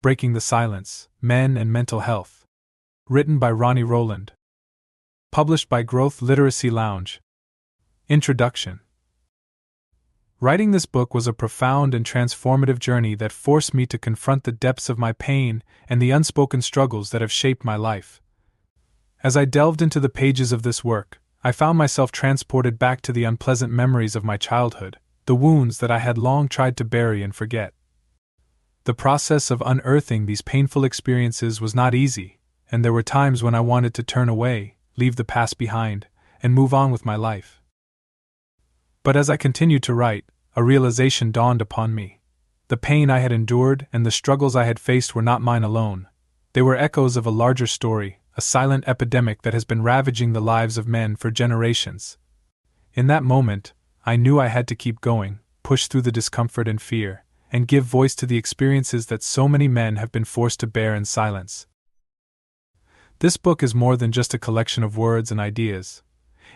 Breaking the Silence, Men and Mental Health. Written by Ronnie Rowland. Published by Growth Literacy Lounge. Introduction. Writing this book was a profound and transformative journey that forced me to confront the depths of my pain and the unspoken struggles that have shaped my life. As I delved into the pages of this work, I found myself transported back to the unpleasant memories of my childhood, the wounds that I had long tried to bury and forget. The process of unearthing these painful experiences was not easy, and there were times when I wanted to turn away, leave the past behind, and move on with my life. But as I continued to write, a realization dawned upon me. The pain I had endured and the struggles I had faced were not mine alone. They were echoes of a larger story, a silent epidemic that has been ravaging the lives of men for generations. In that moment, I knew I had to keep going, push through the discomfort and fear, and give voice to the experiences that so many men have been forced to bear in silence. This book is more than just a collection of words and ideas.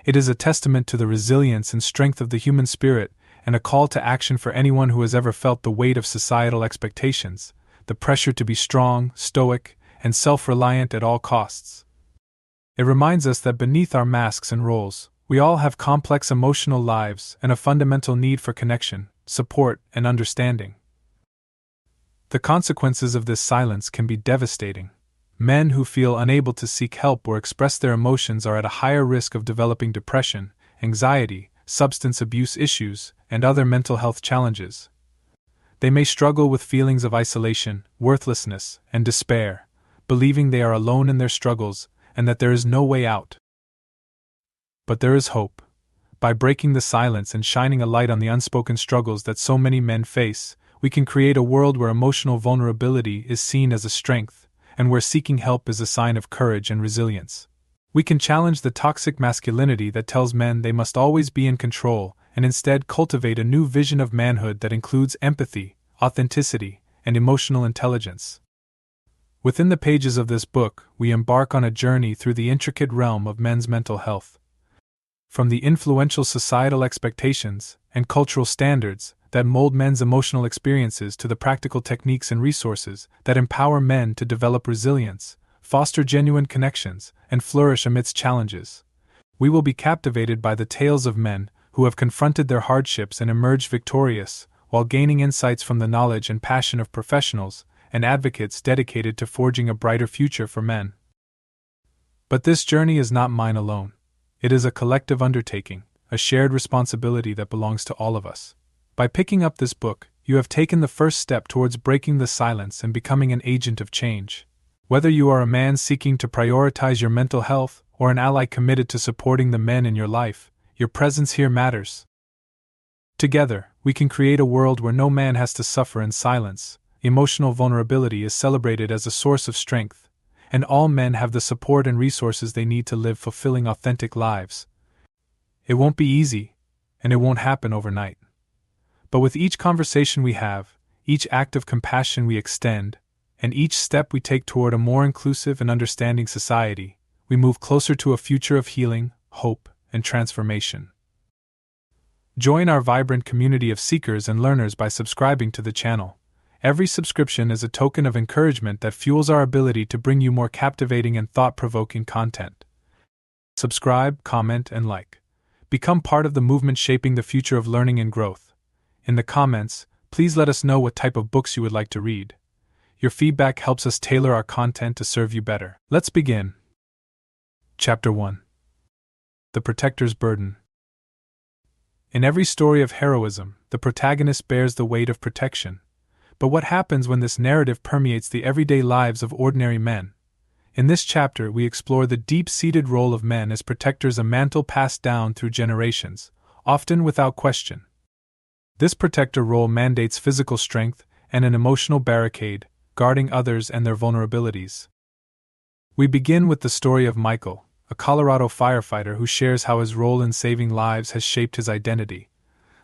It is a testament to the resilience and strength of the human spirit, and a call to action for anyone who has ever felt the weight of societal expectations, the pressure to be strong, stoic, and self-reliant at all costs. It reminds us that beneath our masks and roles, we all have complex emotional lives and a fundamental need for connection, support, and understanding. The consequences of this silence can be devastating. Men who feel unable to seek help or express their emotions are at a higher risk of developing depression, anxiety, substance abuse issues, and other mental health challenges. They may struggle with feelings of isolation, worthlessness, and despair, believing they are alone in their struggles and that there is no way out. But there is hope. By breaking the silence and shining a light on the unspoken struggles that so many men face, we can create a world where emotional vulnerability is seen as a strength, and where seeking help is a sign of courage and resilience. We can challenge the toxic masculinity that tells men they must always be in control, and instead cultivate a new vision of manhood that includes empathy, authenticity, and emotional intelligence. Within the pages of this book, we embark on a journey through the intricate realm of men's mental health. From the influential societal expectations and cultural standards that mold men's emotional experiences to the practical techniques and resources that empower men to develop resilience, foster genuine connections, and flourish amidst challenges, we will be captivated by the tales of men who have confronted their hardships and emerged victorious, while gaining insights from the knowledge and passion of professionals and advocates dedicated to forging a brighter future for men. But this journey is not mine alone. It is a collective undertaking, a shared responsibility that belongs to all of us. By picking up this book, you have taken the first step towards breaking the silence and becoming an agent of change. Whether you are a man seeking to prioritize your mental health or an ally committed to supporting the men in your life, your presence here matters. Together, we can create a world where no man has to suffer in silence. Emotional vulnerability is celebrated as a source of strength, and all men have the support and resources they need to live fulfilling, authentic lives. It won't be easy, and it won't happen overnight. But with each conversation we have, each act of compassion we extend, and each step we take toward a more inclusive and understanding society, we move closer to a future of healing, hope, and transformation. Join our vibrant community of seekers and learners by subscribing to the channel. Every subscription is a token of encouragement that fuels our ability to bring you more captivating and thought-provoking content. Subscribe, comment, and like. Become part of the movement shaping the future of learning and growth. In the comments, please let us know what type of books you would like to read. Your feedback helps us tailor our content to serve you better. Let's begin. Chapter 1. The Protector's Burden. In every story of heroism, the protagonist bears the weight of protection. But what happens when this narrative permeates the everyday lives of ordinary men? In this chapter, we explore the deep-seated role of men as protectors, a mantle passed down through generations, often without question. This protector role mandates physical strength and an emotional barricade, guarding others and their vulnerabilities. We begin with the story of Michael, a Colorado firefighter who shares how his role in saving lives has shaped his identity.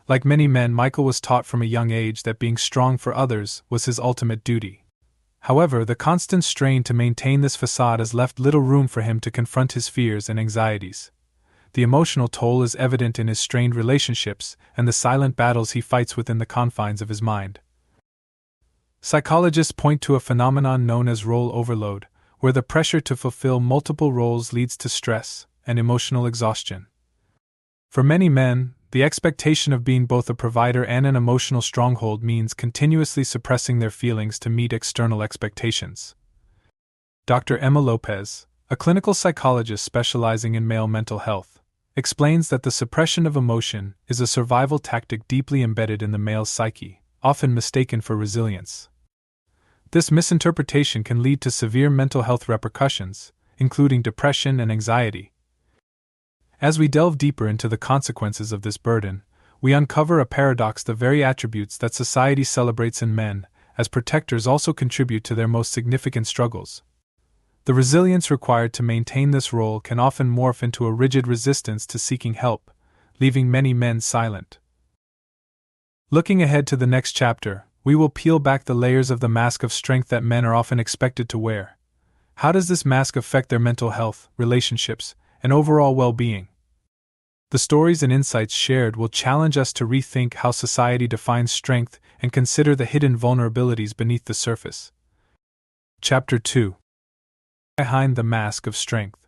Like many men, Michael was taught from a young age that being strong for others was his ultimate duty. However, the constant strain to maintain this facade has left little room for him to confront his fears and anxieties. The emotional toll is evident in his strained relationships and the silent battles he fights within the confines of his mind. Psychologists point to a phenomenon known as role overload, where the pressure to fulfill multiple roles leads to stress and emotional exhaustion. For many men, the expectation of being both a provider and an emotional stronghold means continuously suppressing their feelings to meet external expectations. Dr. Emma Lopez, a clinical psychologist specializing in male mental health, explains that the suppression of emotion is a survival tactic deeply embedded in the male's psyche, often mistaken for resilience. This misinterpretation can lead to severe mental health repercussions, including depression and anxiety. As we delve deeper into the consequences of this burden, we uncover a paradox: the very attributes that society celebrates in men as protectors also contribute to their most significant struggles. The resilience required to maintain this role can often morph into a rigid resistance to seeking help, leaving many men silent. Looking ahead to the next chapter, we will peel back the layers of the mask of strength that men are often expected to wear. How does this mask affect their mental health, relationships, and overall well-being? The stories and insights shared will challenge us to rethink how society defines strength and consider the hidden vulnerabilities beneath the surface. Chapter 2. Behind the Mask of Strength.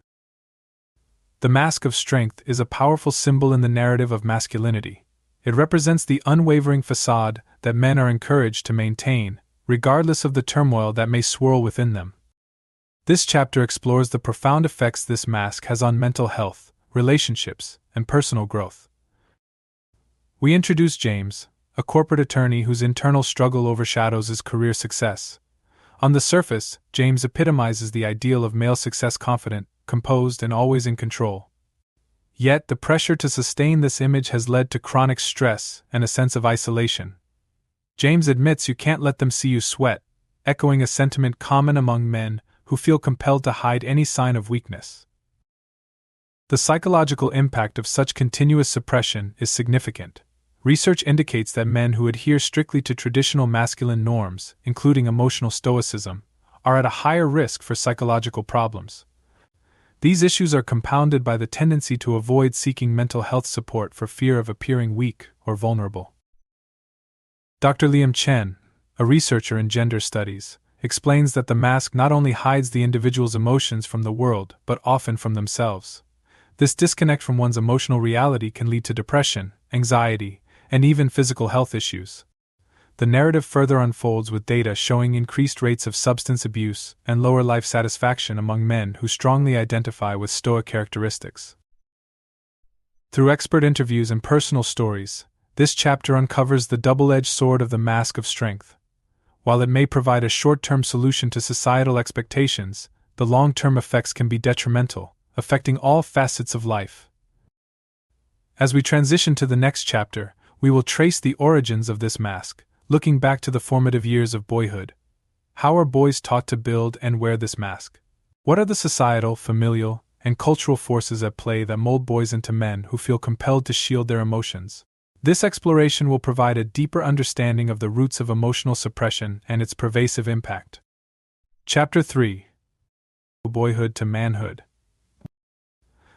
The mask of strength is a powerful symbol in the narrative of masculinity. It represents the unwavering facade that men are encouraged to maintain, regardless of the turmoil that may swirl within them. This chapter explores the profound effects this mask has on mental health, relationships, and personal growth. We introduce James, a corporate attorney whose internal struggle overshadows his career success. On the surface, James epitomizes the ideal of male success: confident, composed, and always in control. Yet, the pressure to sustain this image has led to chronic stress and a sense of isolation. James admits you can't let them see you sweat, echoing a sentiment common among men who feel compelled to hide any sign of weakness. The psychological impact of such continuous suppression is significant. Research indicates that men who adhere strictly to traditional masculine norms, including emotional stoicism, are at a higher risk for psychological problems. These issues are compounded by the tendency to avoid seeking mental health support for fear of appearing weak or vulnerable. Dr. Liam Chen, a researcher in gender studies, explains that the mask not only hides the individual's emotions from the world but often from themselves. This disconnect from one's emotional reality can lead to depression, anxiety, and even physical health issues. The narrative further unfolds with data showing increased rates of substance abuse and lower life satisfaction among men who strongly identify with stoic characteristics. Through expert interviews and personal stories, this chapter uncovers the double-edged sword of the mask of strength. While it may provide a short-term solution to societal expectations, the long-term effects can be detrimental, affecting all facets of life. As we transition to the next chapter, we will trace the origins of this mask, looking back to the formative years of boyhood. How are boys taught to build and wear this mask? What are the societal, familial, and cultural forces at play that mold boys into men who feel compelled to shield their emotions? This exploration will provide a deeper understanding of the roots of emotional suppression and its pervasive impact. Chapter 3. Boyhood to Manhood.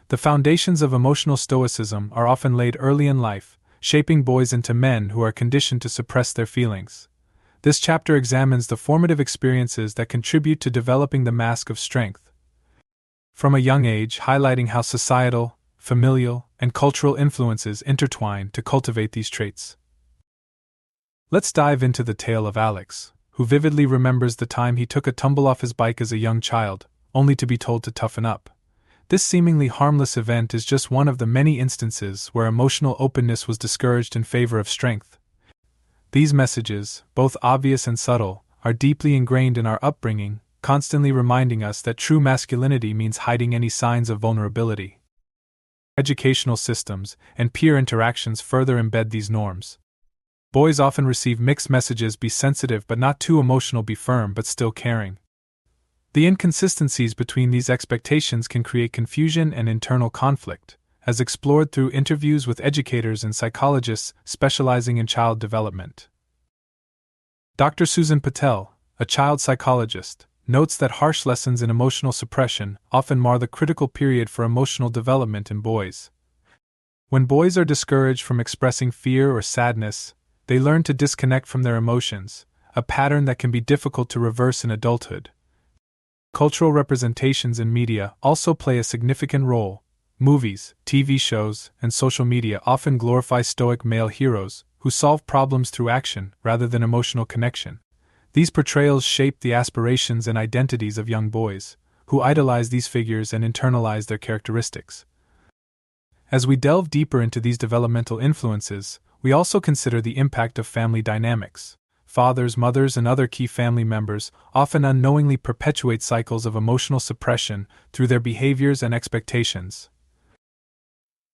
The foundations of emotional stoicism are often laid early in life, shaping boys into men who are conditioned to suppress their feelings. This chapter examines the formative experiences that contribute to developing the mask of strength. From a young age, highlighting how societal, familial, and cultural influences intertwine to cultivate these traits. Let's dive into the tale of Alex, who vividly remembers the time he took a tumble off his bike as a young child, only to be told to toughen up. This seemingly harmless event is just one of the many instances where emotional openness was discouraged in favor of strength. These messages, both obvious and subtle, are deeply ingrained in our upbringing, constantly reminding us that true masculinity means hiding any signs of vulnerability. Educational systems and peer interactions further embed these norms. Boys often receive mixed messages: be sensitive but not too emotional, be firm but still caring. The inconsistencies between these expectations can create confusion and internal conflict, as explored through interviews with educators and psychologists specializing in child development. Dr. Susan Patel, a child psychologist, notes that harsh lessons in emotional suppression often mar the critical period for emotional development in boys. When boys are discouraged from expressing fear or sadness, they learn to disconnect from their emotions, a pattern that can be difficult to reverse in adulthood. Cultural representations in media also play a significant role. Movies, TV shows, and social media often glorify stoic male heroes who solve problems through action rather than emotional connection. These portrayals shape the aspirations and identities of young boys, who idolize these figures and internalize their characteristics. As we delve deeper into these developmental influences, we also consider the impact of family dynamics. Fathers, mothers, and other key family members often unknowingly perpetuate cycles of emotional suppression through their behaviors and expectations.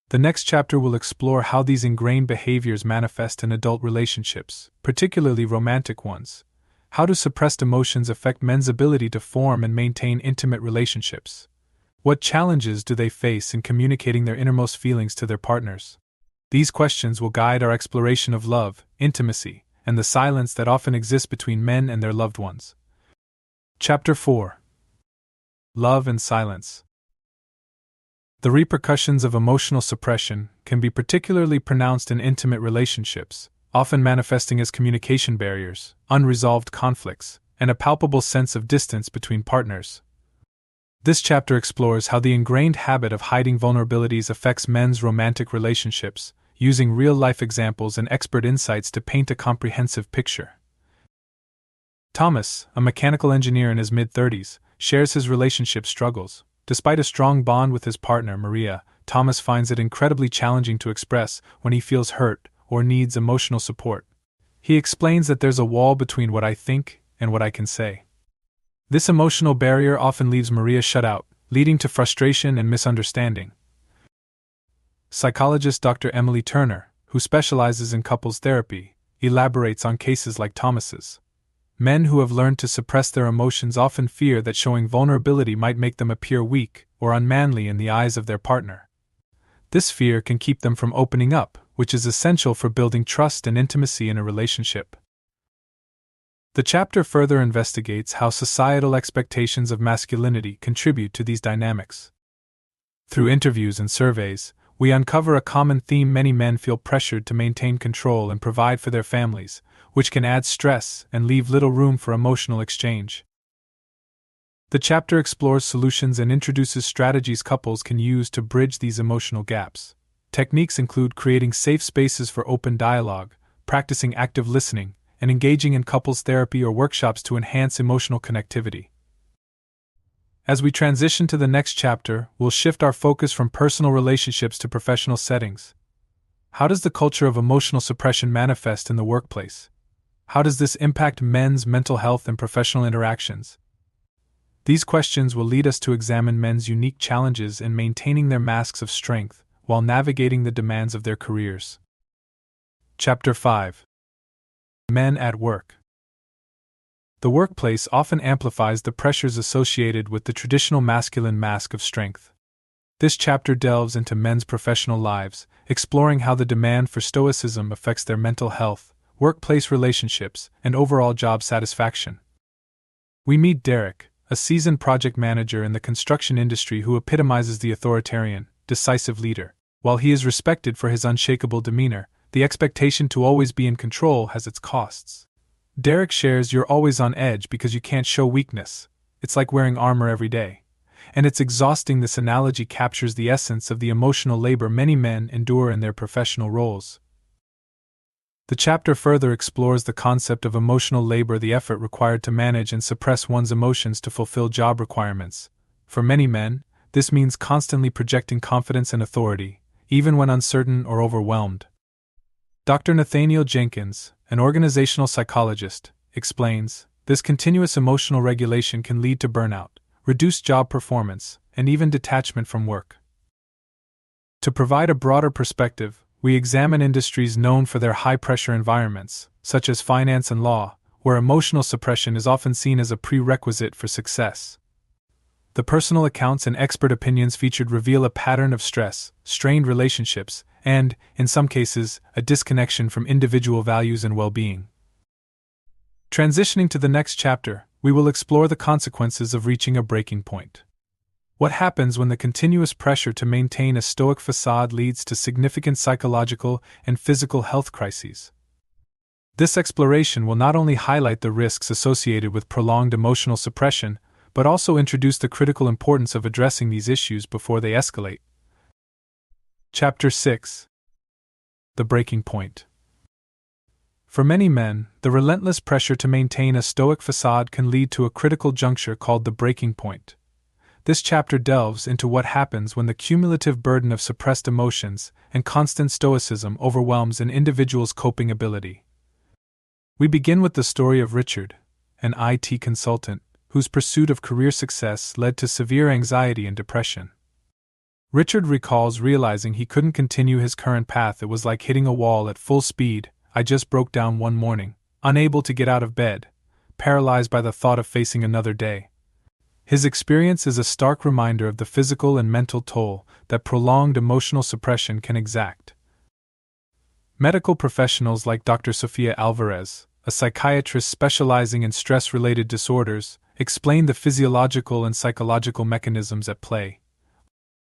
The next chapter will explore how these ingrained behaviors manifest in adult relationships, particularly romantic ones. How do suppressed emotions affect men's ability to form and maintain intimate relationships? What challenges do they face in communicating their innermost feelings to their partners? These questions will guide our exploration of love, intimacy, and the silence that often exists between men and their loved ones. Chapter 4: Love and Silence. The repercussions of emotional suppression can be particularly pronounced in intimate relationships, often manifesting as communication barriers, unresolved conflicts, and a palpable sense of distance between partners. This chapter explores how the ingrained habit of hiding vulnerabilities affects men's romantic relationships, using real-life examples and expert insights to paint a comprehensive picture. Thomas, a mechanical engineer in his mid-30s, shares his relationship struggles. Despite a strong bond with his partner, Maria, Thomas finds it incredibly challenging to express when he feels hurt or needs emotional support. He explains that there's a wall between what I think and what I can say. This emotional barrier often leaves Maria shut out, leading to frustration and misunderstanding. Psychologist Dr. Emily Turner, who specializes in couples therapy, elaborates on cases like Thomas's. Men who have learned to suppress their emotions often fear that showing vulnerability might make them appear weak or unmanly in the eyes of their partner. This fear can keep them from opening up, which is essential for building trust and intimacy in a relationship. The chapter further investigates how societal expectations of masculinity contribute to these dynamics. Through interviews and surveys, we uncover a common theme: many men feel pressured to maintain control and provide for their families, which can add stress and leave little room for emotional exchange. The chapter explores solutions and introduces strategies couples can use to bridge these emotional gaps. Techniques include creating safe spaces for open dialogue, practicing active listening, and engaging in couples therapy or workshops to enhance emotional connectivity. As we transition to the next chapter, we'll shift our focus from personal relationships to professional settings. How does the culture of emotional suppression manifest in the workplace? How does this impact men's mental health and professional interactions? These questions will lead us to examine men's unique challenges in maintaining their masks of strength while navigating the demands of their careers. Chapter 5: Men at Work. The workplace often amplifies the pressures associated with the traditional masculine mask of strength. This chapter delves into men's professional lives, exploring how the demand for stoicism affects their mental health, workplace relationships, and overall job satisfaction. We meet Derek, a seasoned project manager in the construction industry who epitomizes the authoritarian, decisive leader. While he is respected for his unshakable demeanor, the expectation to always be in control has its costs. Derek shares, "You're always on edge because you can't show weakness. It's like wearing armor every day. And it's exhausting." This analogy captures the essence of the emotional labor many men endure in their professional roles. The chapter further explores the concept of emotional labor, the effort required to manage and suppress one's emotions to fulfill job requirements. For many men, this means constantly projecting confidence and authority, even when uncertain or overwhelmed. Dr. Nathaniel Jenkins, an organizational psychologist, explains, "This continuous emotional regulation can lead to burnout, reduced job performance, and even detachment from work." To provide a broader perspective, we examine industries known for their high-pressure environments, such as finance and law, where emotional suppression is often seen as a prerequisite for success. The personal accounts and expert opinions featured reveal a pattern of stress, strained relationships, and, in some cases, a disconnection from individual values and well-being. Transitioning to the next chapter, we will explore the consequences of reaching a breaking point. What happens when the continuous pressure to maintain a stoic facade leads to significant psychological and physical health crises? This exploration will not only highlight the risks associated with prolonged emotional suppression, but also introduce the critical importance of addressing these issues before they escalate. Chapter 6: The Breaking Point. For many men, the relentless pressure to maintain a stoic facade can lead to a critical juncture called the breaking point. This chapter delves into what happens when the cumulative burden of suppressed emotions and constant stoicism overwhelms an individual's coping ability. We begin with the story of Richard, an IT consultant, whose pursuit of career success led to severe anxiety and depression. Richard recalls realizing he couldn't continue his current path. It was like hitting a wall at full speed. I just broke down one morning, unable to get out of bed, paralyzed by the thought of facing another day. His experience is a stark reminder of the physical and mental toll that prolonged emotional suppression can exact. Medical professionals like Dr. Sofia Alvarez, a psychiatrist specializing in stress-related disorders, explain the physiological and psychological mechanisms at play.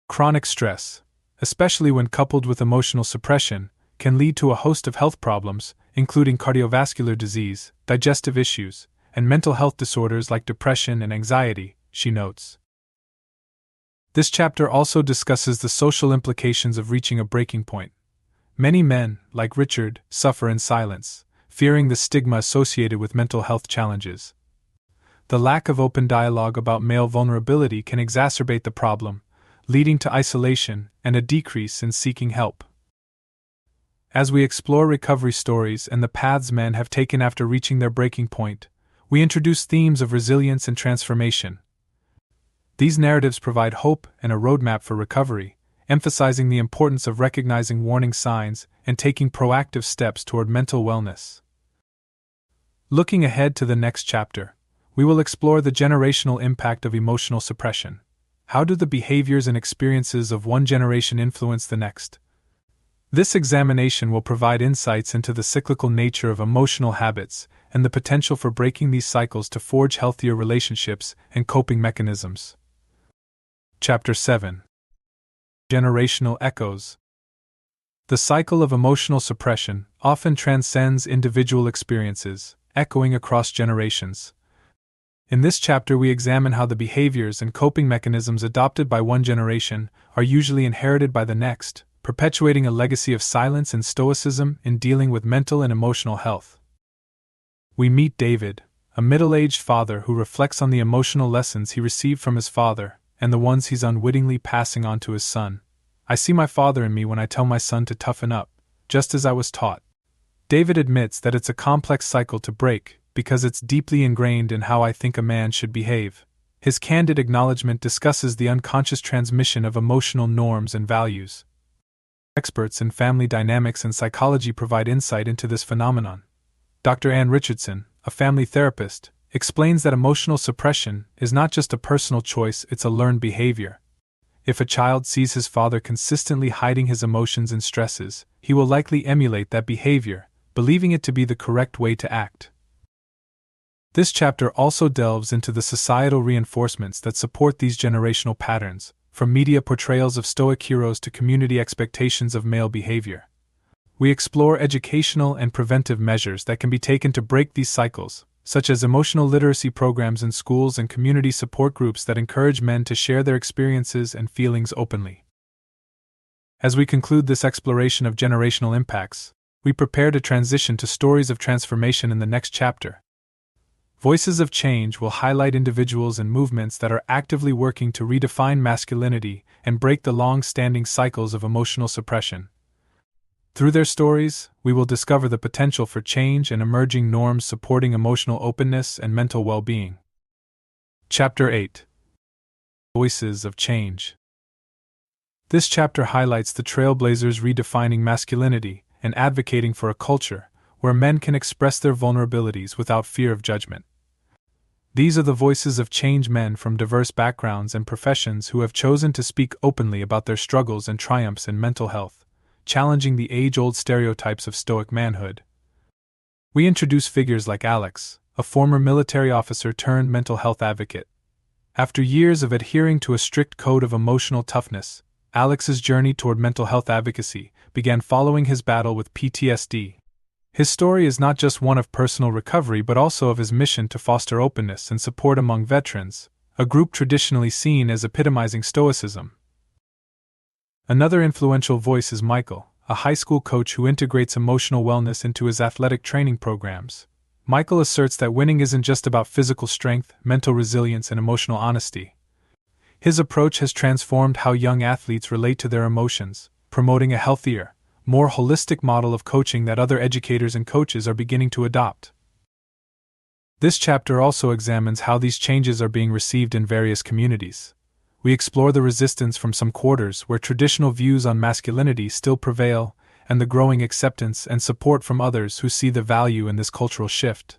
Chronic stress, especially when coupled with emotional suppression, can lead to a host of health problems, including cardiovascular disease, digestive issues, and mental health disorders like depression and anxiety, she notes. This chapter also discusses the social implications of reaching a breaking point. Many men, like Richard, suffer in silence, fearing the stigma associated with mental health challenges. The lack of open dialogue about male vulnerability can exacerbate the problem, leading to isolation and a decrease in seeking help. As we explore recovery stories and the paths men have taken after reaching their breaking point, we introduce themes of resilience and transformation. These narratives provide hope and a roadmap for recovery, emphasizing the importance of recognizing warning signs and taking proactive steps toward mental wellness. Looking ahead to the next chapter, we will explore the generational impact of emotional suppression. How do the behaviors and experiences of one generation influence the next? This examination will provide insights into the cyclical nature of emotional habits and the potential for breaking these cycles to forge healthier relationships and coping mechanisms. Chapter 7: Generational Echoes. The cycle of emotional suppression often transcends individual experiences, echoing across generations. In this chapter, we examine how the behaviors and coping mechanisms adopted by one generation are usually inherited by the next, perpetuating a legacy of silence and stoicism in dealing with mental and emotional health. We meet David, a middle-aged father who reflects on the emotional lessons he received from his father and the ones he's unwittingly passing on to his son. I see my father in me when I tell my son to toughen up, just as I was taught. David admits that it's a complex cycle to break because it's deeply ingrained in how I think a man should behave. His candid acknowledgement discusses the unconscious transmission of emotional norms and values. Experts in family dynamics and psychology provide insight into this phenomenon. Dr. Ann Richardson, a family therapist, explains that emotional suppression is not just a personal choice, it's a learned behavior. If a child sees his father consistently hiding his emotions and stresses, he will likely emulate that behavior, believing it to be the correct way to act. This chapter also delves into the societal reinforcements that support these generational patterns, from media portrayals of stoic heroes to community expectations of male behavior. We explore educational and preventive measures that can be taken to break these cycles, such as emotional literacy programs in schools and community support groups that encourage men to share their experiences and feelings openly. As we conclude this exploration of generational impacts, we prepare to transition to stories of transformation in the next chapter. Voices of Change will highlight individuals and movements that are actively working to redefine masculinity and break the long-standing cycles of emotional suppression. Through their stories, we will discover the potential for change and emerging norms supporting emotional openness and mental well-being. Chapter 8: Voices of Change. This chapter highlights the trailblazers redefining masculinity and advocating for a culture where men can express their vulnerabilities without fear of judgment. These are the voices of change, men from diverse backgrounds and professions who have chosen to speak openly about their struggles and triumphs in mental health, challenging the age-old stereotypes of stoic manhood. We introduce figures like Alex, a former military officer turned mental health advocate. After years of adhering to a strict code of emotional toughness, Alex's journey toward mental health advocacy began following his battle with PTSD. His story is not just one of personal recovery but also of his mission to foster openness and support among veterans, a group traditionally seen as epitomizing stoicism. Another influential voice is Michael, a high school coach who integrates emotional wellness into his athletic training programs. Michael asserts that winning isn't just about physical strength, mental resilience, and emotional honesty. His approach has transformed how young athletes relate to their emotions, promoting a healthier, more holistic model of coaching that other educators and coaches are beginning to adopt. This chapter also examines how these changes are being received in various communities. We explore the resistance from some quarters where traditional views on masculinity still prevail, and the growing acceptance and support from others who see the value in this cultural shift.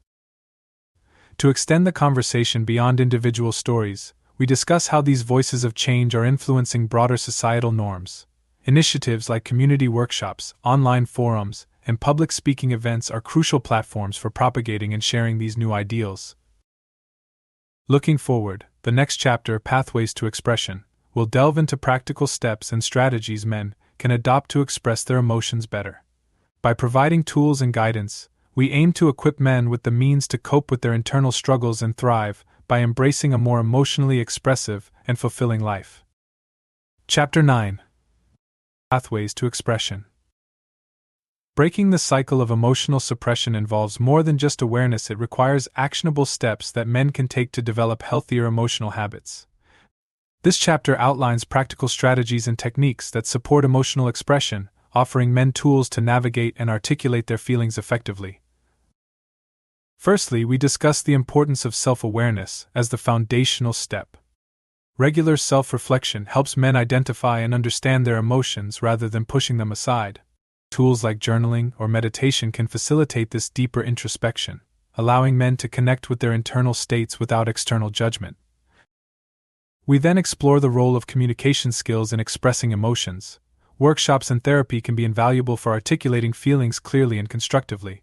To extend the conversation beyond individual stories, we discuss how these voices of change are influencing broader societal norms. Initiatives like community workshops, online forums, and public speaking events are crucial platforms for propagating and sharing these new ideals. Looking forward, the next chapter, Pathways to Expression, will delve into practical steps and strategies men can adopt to express their emotions better. By providing tools and guidance, we aim to equip men with the means to cope with their internal struggles and thrive by embracing a more emotionally expressive and fulfilling life. Chapter 9: Pathways to Expression. Breaking the cycle of emotional suppression involves more than just awareness. It requires actionable steps that men can take to develop healthier emotional habits. This chapter outlines practical strategies and techniques that support emotional expression, offering men tools to navigate and articulate their feelings effectively. Firstly, we discuss the importance of self-awareness as the foundational step. Regular self-reflection helps men identify and understand their emotions rather than pushing them aside. Tools like journaling or meditation can facilitate this deeper introspection, allowing men to connect with their internal states without external judgment. We then explore the role of communication skills in expressing emotions. Workshops and therapy can be invaluable for articulating feelings clearly and constructively.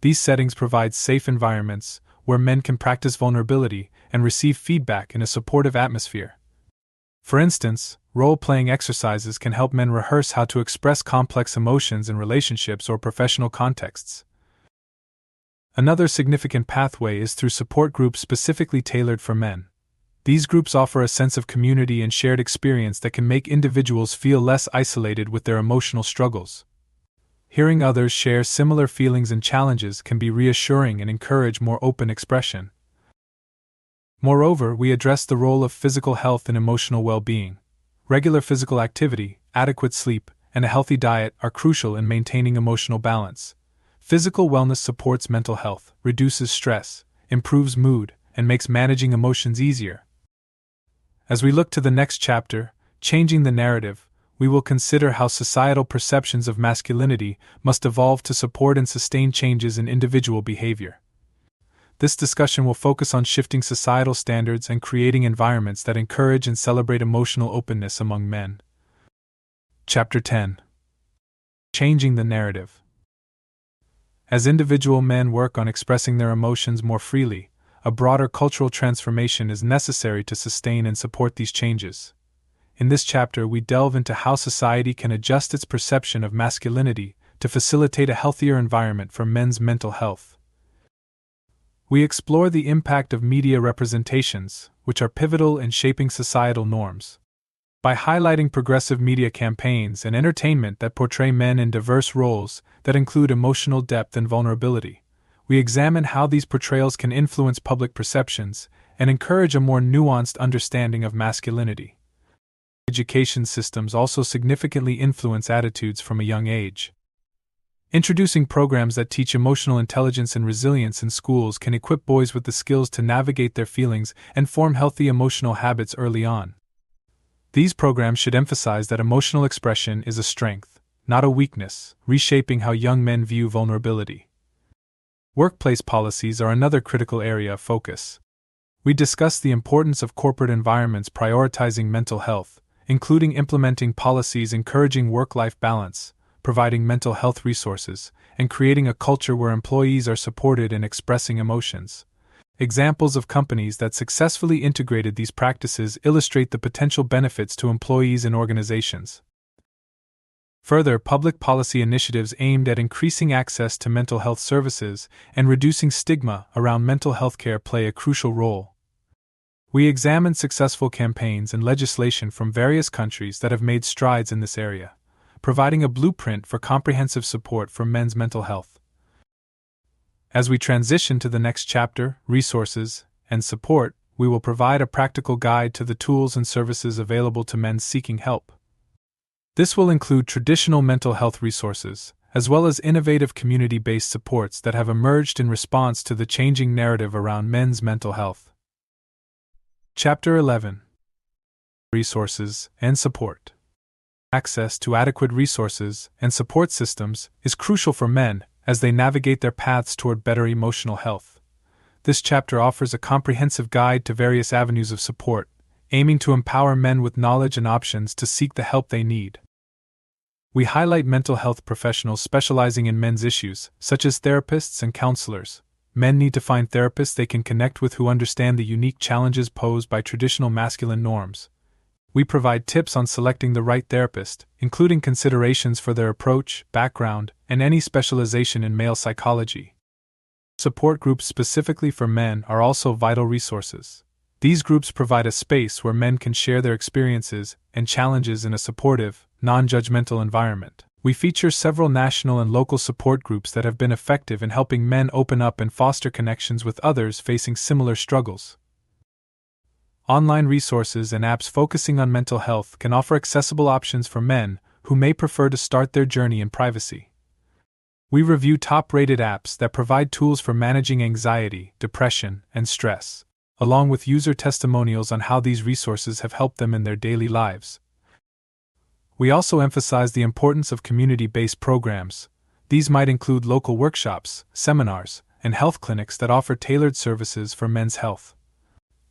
These settings provide safe environments where men can practice vulnerability and receive feedback in a supportive atmosphere. For instance, role-playing exercises can help men rehearse how to express complex emotions in relationships or professional contexts. Another significant pathway is through support groups specifically tailored for men. These groups offer a sense of community and shared experience that can make individuals feel less isolated with their emotional struggles. Hearing others share similar feelings and challenges can be reassuring and encourage more open expression. Moreover, we address the role of physical health and emotional well-being. Regular physical activity, adequate sleep, and a healthy diet are crucial in maintaining emotional balance. Physical wellness supports mental health, reduces stress, improves mood, and makes managing emotions easier. As we look to the next chapter, Changing the Narrative, we will consider how societal perceptions of masculinity must evolve to support and sustain changes in individual behavior. This discussion will focus on shifting societal standards and creating environments that encourage and celebrate emotional openness among men. Chapter 10: Changing the Narrative. As individual men work on expressing their emotions more freely, a broader cultural transformation is necessary to sustain and support these changes. In this chapter, we delve into how society can adjust its perception of masculinity to facilitate a healthier environment for men's mental health. We explore the impact of media representations, which are pivotal in shaping societal norms. By highlighting progressive media campaigns and entertainment that portray men in diverse roles that include emotional depth and vulnerability, we examine how these portrayals can influence public perceptions and encourage a more nuanced understanding of masculinity. Education systems also significantly influence attitudes from a young age. Introducing programs that teach emotional intelligence and resilience in schools can equip boys with the skills to navigate their feelings and form healthy emotional habits early on. These programs should emphasize that emotional expression is a strength, not a weakness, reshaping how young men view vulnerability. Workplace policies are another critical area of focus. We discuss the importance of corporate environments prioritizing mental health, including implementing policies encouraging work-life balance, providing mental health resources, and creating a culture where employees are supported in expressing emotions. Examples of companies that successfully integrated these practices illustrate the potential benefits to employees and organizations. Further, public policy initiatives aimed at increasing access to mental health services and reducing stigma around mental health care play a crucial role. We examined successful campaigns and legislation from various countries that have made strides in this area, providing a blueprint for comprehensive support for men's mental health. As we transition to the next chapter, resources and support, we will provide a practical guide to the tools and services available to men seeking help. This will include traditional mental health resources, as well as innovative community-based supports that have emerged in response to the changing narrative around men's mental health. Chapter 11. Resources and Support. Access to adequate resources and support systems is crucial for men as they navigate their paths toward better emotional health. This chapter offers a comprehensive guide to various avenues of support, aiming to empower men with knowledge and options to seek the help they need. We highlight mental health professionals specializing in men's issues, such as therapists and counselors. Men need to find therapists they can connect with who understand the unique challenges posed by traditional masculine norms. We provide tips on selecting the right therapist, including considerations for their approach, background, and any specialization in male psychology. Support groups specifically for men are also vital resources. These groups provide a space where men can share their experiences and challenges in a supportive, non-judgmental environment. We feature several national and local support groups that have been effective in helping men open up and foster connections with others facing similar struggles. Online resources and apps focusing on mental health can offer accessible options for men who may prefer to start their journey in privacy. We review top-rated apps that provide tools for managing anxiety, depression, and stress, along with user testimonials on how these resources have helped them in their daily lives. We also emphasize the importance of community-based programs. These might include local workshops, seminars, and health clinics that offer tailored services for men's health.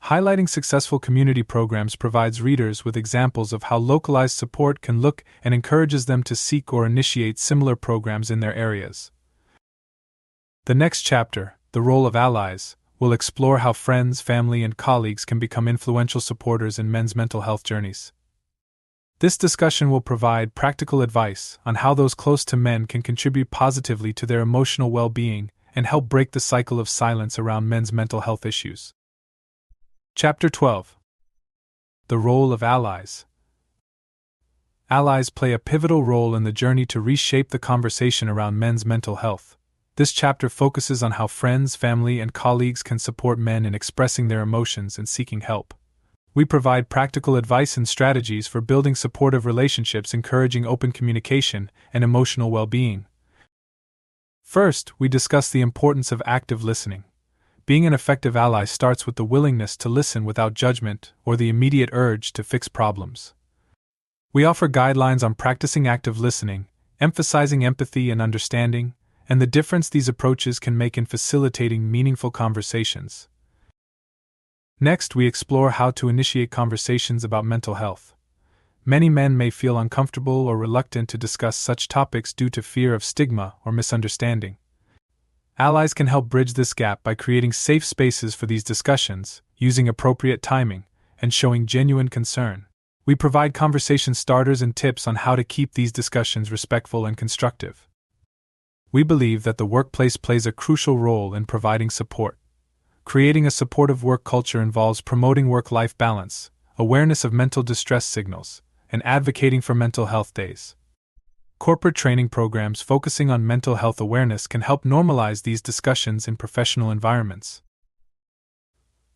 Highlighting successful community programs provides readers with examples of how localized support can look and encourages them to seek or initiate similar programs in their areas. The next chapter, The Role of Allies, will explore how friends, family, and colleagues can become influential supporters in men's mental health journeys. This discussion will provide practical advice on how those close to men can contribute positively to their emotional well-being and help break the cycle of silence around men's mental health issues. Chapter 12. The Role of Allies. Allies play a pivotal role in the journey to reshape the conversation around men's mental health. This chapter focuses on how friends, family, and colleagues can support men in expressing their emotions and seeking help. We provide practical advice and strategies for building supportive relationships, encouraging open communication and emotional well-being. First, we discuss the importance of active listening. Being an effective ally starts with the willingness to listen without judgment or the immediate urge to fix problems. We offer guidelines on practicing active listening, emphasizing empathy and understanding, and the difference these approaches can make in facilitating meaningful conversations. Next, we explore how to initiate conversations about mental health. Many men may feel uncomfortable or reluctant to discuss such topics due to fear of stigma or misunderstanding. Allies can help bridge this gap by creating safe spaces for these discussions, using appropriate timing, and showing genuine concern. We provide conversation starters and tips on how to keep these discussions respectful and constructive. We believe that the workplace plays a crucial role in providing support. Creating a supportive work culture involves promoting work-life balance, awareness of mental distress signals, and advocating for mental health days. Corporate training programs focusing on mental health awareness can help normalize these discussions in professional environments.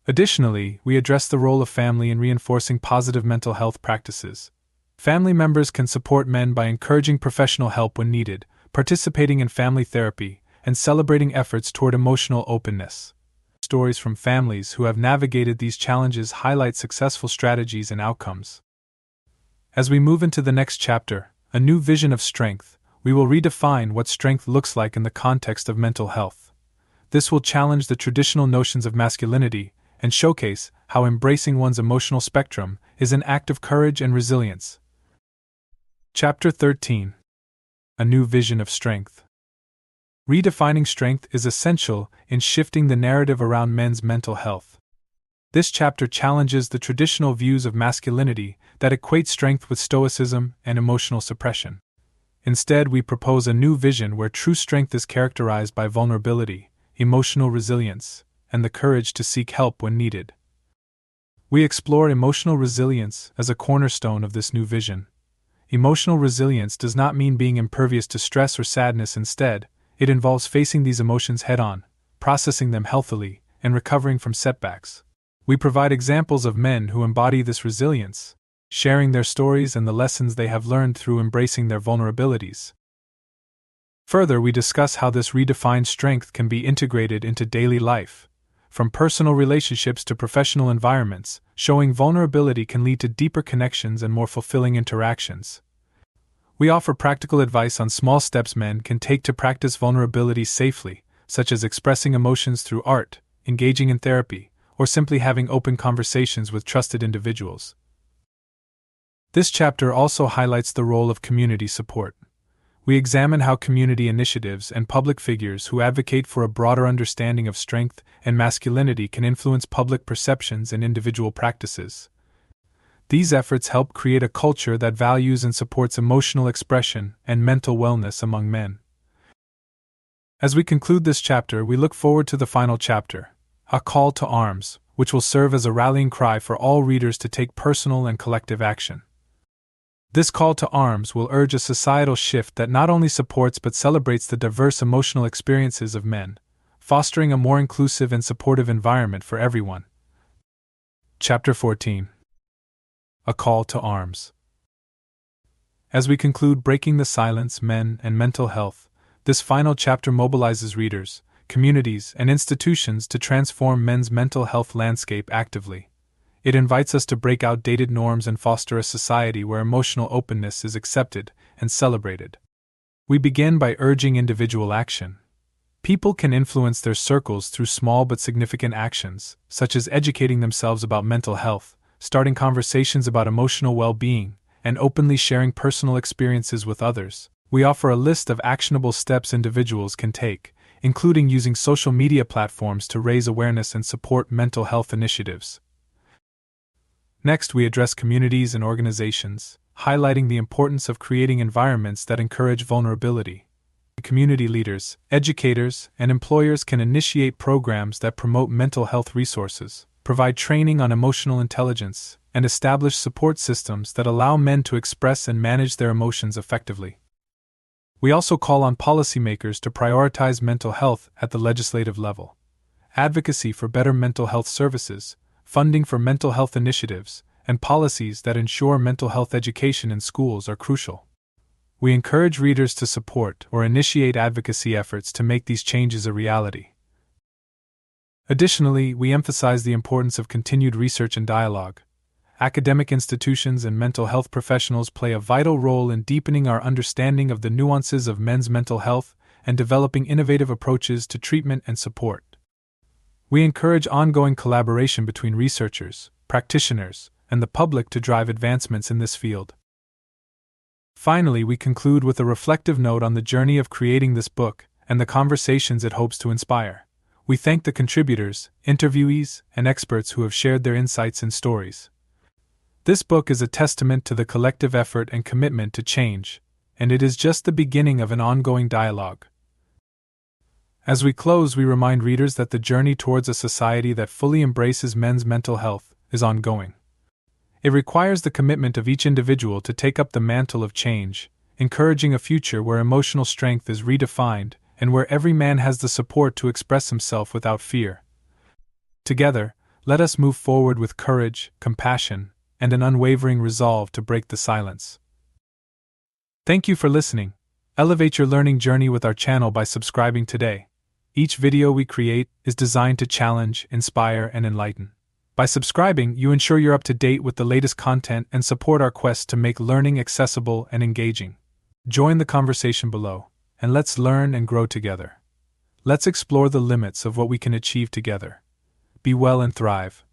Additionally, we address the role of family in reinforcing positive mental health practices. Family members can support men by encouraging professional help when needed, participating in family therapy, and celebrating efforts toward emotional openness. Stories from families who have navigated these challenges highlight successful strategies and outcomes. As we move into the next chapter, A New Vision of Strength, we will redefine what strength looks like in the context of mental health. This will challenge the traditional notions of masculinity and showcase how embracing one's emotional spectrum is an act of courage and resilience. Chapter 13. A New Vision of Strength. Redefining strength is essential in shifting the narrative around men's mental health. This chapter challenges the traditional views of masculinity that equate strength with stoicism and emotional suppression. Instead, we propose a new vision where true strength is characterized by vulnerability, emotional resilience, and the courage to seek help when needed. We explore emotional resilience as a cornerstone of this new vision. Emotional resilience does not mean being impervious to stress or sadness. Instead, it involves facing these emotions head-on, processing them healthily, and recovering from setbacks. We provide examples of men who embody this resilience, sharing their stories and the lessons they have learned through embracing their vulnerabilities. Further, we discuss how this redefined strength can be integrated into daily life, from personal relationships to professional environments, showing vulnerability can lead to deeper connections and more fulfilling interactions. We offer practical advice on small steps men can take to practice vulnerability safely, such as expressing emotions through art, engaging in therapy, or simply having open conversations with trusted individuals. This chapter also highlights the role of community support. We examine how community initiatives and public figures who advocate for a broader understanding of strength and masculinity can influence public perceptions and individual practices. These efforts help create a culture that values and supports emotional expression and mental wellness among men. As we conclude this chapter, we look forward to the final chapter, A Call to Arms, which will serve as a rallying cry for all readers to take personal and collective action. This call to arms will urge a societal shift that not only supports but celebrates the diverse emotional experiences of men, fostering a more inclusive and supportive environment for everyone. Chapter 14. A Call to Arms. As we conclude Breaking the Silence, Men and Mental Health, this final chapter mobilizes readers, communities, and institutions to transform men's mental health landscape actively. It invites us to break outdated norms and foster a society where emotional openness is accepted and celebrated. We begin by urging individual action. People can influence their circles through small but significant actions, such as educating themselves about mental health, starting conversations about emotional well-being, and openly sharing personal experiences with others. We offer a list of actionable steps individuals can take, including using social media platforms to raise awareness and support mental health initiatives. Next, we address communities and organizations, highlighting the importance of creating environments that encourage vulnerability. Community leaders, educators, and employers can initiate programs that promote mental health resources, provide training on emotional intelligence, and establish support systems that allow men to express and manage their emotions effectively. We also call on policymakers to prioritize mental health at the legislative level. Advocacy for better mental health services, funding for mental health initiatives, and policies that ensure mental health education in schools are crucial. We encourage readers to support or initiate advocacy efforts to make these changes a reality. Additionally, we emphasize the importance of continued research and dialogue. Academic institutions and mental health professionals play a vital role in deepening our understanding of the nuances of men's mental health and developing innovative approaches to treatment and support. We encourage ongoing collaboration between researchers, practitioners, and the public to drive advancements in this field. Finally, we conclude with a reflective note on the journey of creating this book and the conversations it hopes to inspire. We thank the contributors, interviewees, and experts who have shared their insights and stories. This book is a testament to the collective effort and commitment to change, and it is just the beginning of an ongoing dialogue. As we close, we remind readers that the journey towards a society that fully embraces men's mental health is ongoing. It requires the commitment of each individual to take up the mantle of change, encouraging a future where emotional strength is redefined and where every man has the support to express himself without fear. Together, let us move forward with courage, compassion, and an unwavering resolve to break the silence. Thank you for listening. Elevate your learning journey with our channel by subscribing today. Each video we create is designed to challenge, inspire, and enlighten. By subscribing, you ensure you're up to date with the latest content and support our quest to make learning accessible and engaging. Join the conversation below, and let's learn and grow together. Let's explore the limits of what we can achieve together. Be well and thrive.